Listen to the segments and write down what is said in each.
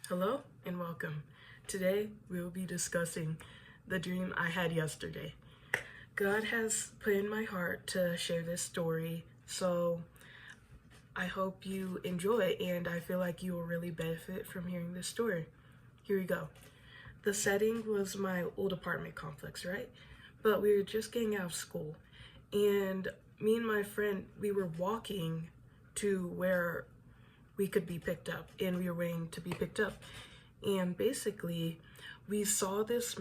Hello and welcome. Today we will be discussing the dream I had yesterday. God has put in my heart to share this story, so I hope you enjoy and I feel like you will really benefit from hearing this story. Here we go. The setting was my old apartment complex, right? But we were just getting out of school, and me and my friend, we were walking to where we could be picked up, and we were waiting to be picked up. And basically, we saw this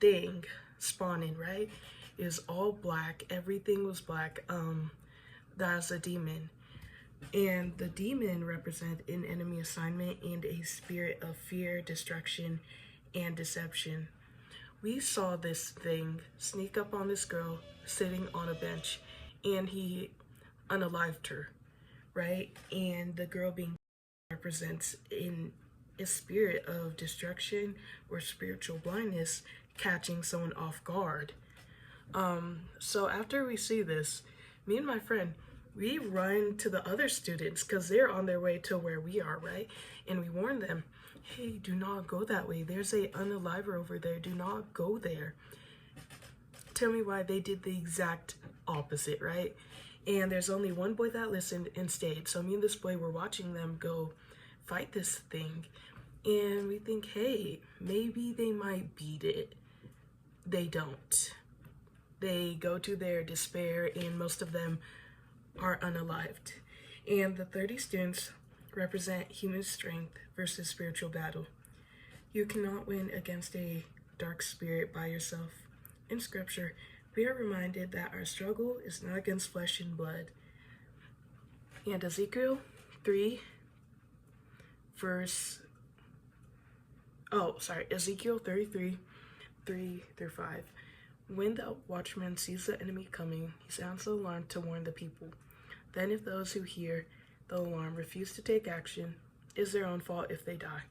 thing spawning, right? It was all black, everything was black. That's a demon. And the demon represents an enemy assignment and a spirit of fear, destruction, and deception. We saw this thing sneak up on this girl sitting on a bench, and he unalived her, right? And the girl being represents in a spirit of destruction or spiritual blindness catching someone off guard. So after we see this, me and my friend, we run to the other students because they're on their way to where we are, right? And we warn them, hey, do not go that way. There's a unaliver over there. Do not go there. Tell me why they did the exact opposite, right? And there's only one boy that listened and stayed. So me and this boy were watching them go fight this thing. And we think, hey, maybe they might beat it. They don't. They go to their despair, and most of them are unalived. And the 30 students represent human strength versus spiritual battle. You cannot win against a dark spirit by yourself. In scripture, we are reminded that our struggle is not against flesh and blood. And Ezekiel 33 3-5. When the watchman sees the enemy coming, he sounds the alarm to warn the people. Then if those who hear the alarm refuse to take action, it's their own fault if they die.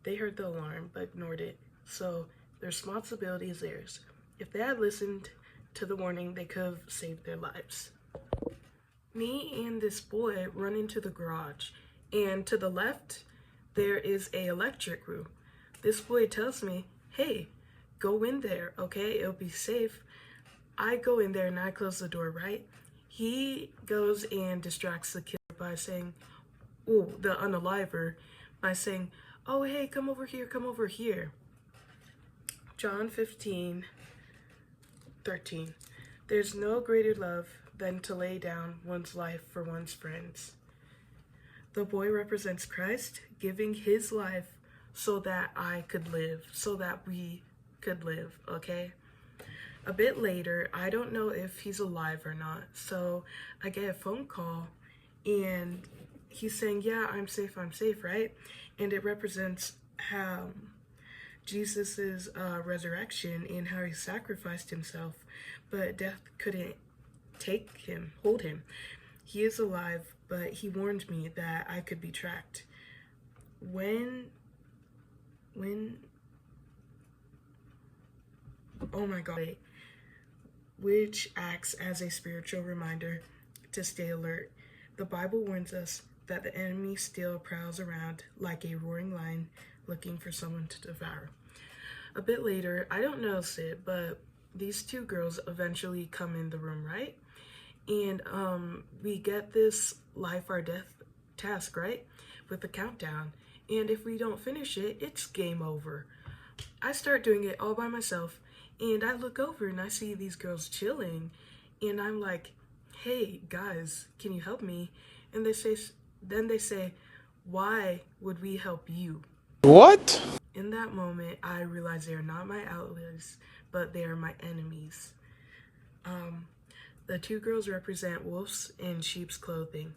They heard the alarm but ignored it, so the responsibility is theirs. If they had listened to the warning, they could have saved their lives. Me and this boy run into the garage, and to the left, there is a electric room. This boy tells me, hey, go in there, okay? It'll be safe. I go in there and I close the door, right? He goes and distracts the killer by saying, the unaliver, by saying, oh, hey, come over here, come over here. John 15:13. There's no greater love than to lay down one's life for one's friends. The boy represents Christ giving his life so that I could live, so that we could live, okay? A bit later, I don't know if he's alive or not, so I get a phone call and he's saying, yeah, I'm safe, right? And it represents how Jesus's resurrection and how he sacrificed himself, but death couldn't hold him. He is alive, but he warned me that I could be tracked. Oh my God, which acts as a spiritual reminder to stay alert. The Bible warns us that the enemy still prowls around like a roaring lion looking for someone to devour. A bit later, I don't notice it, but these two girls eventually come in the room, right? And we get this life or death task, right? With the countdown. And if we don't finish it, it's game over. I start doing it all by myself, and I look over and I see these girls chilling, and I'm like, hey guys, can you help me? And they say, why would we help you? What? In that moment, I realize they are not my allies, but they are my enemies. The two girls represent wolves in sheep's clothing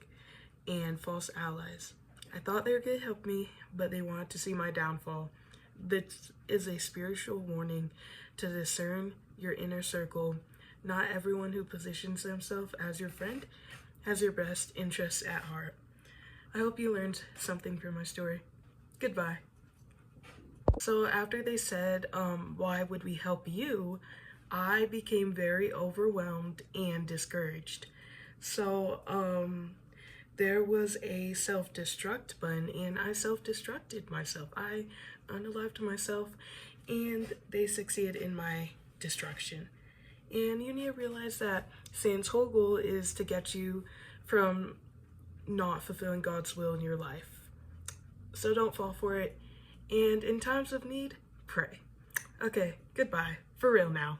and false allies. I thought they were going to help me, but they wanted to see my downfall. This is a spiritual warning to discern your inner circle. Not everyone who positions themselves as your friend has your best interests at heart. I hope you learned something from my story. Goodbye. So after they said, why would we help you? I became very overwhelmed and discouraged. So there was a self-destruct button, and I self-destructed myself. I unalived myself, and they succeeded in my destruction. And you need to realize that Satan's whole goal is to get you from not fulfilling God's will in your life. So don't fall for it. And in times of need, pray. Okay, goodbye. For real now.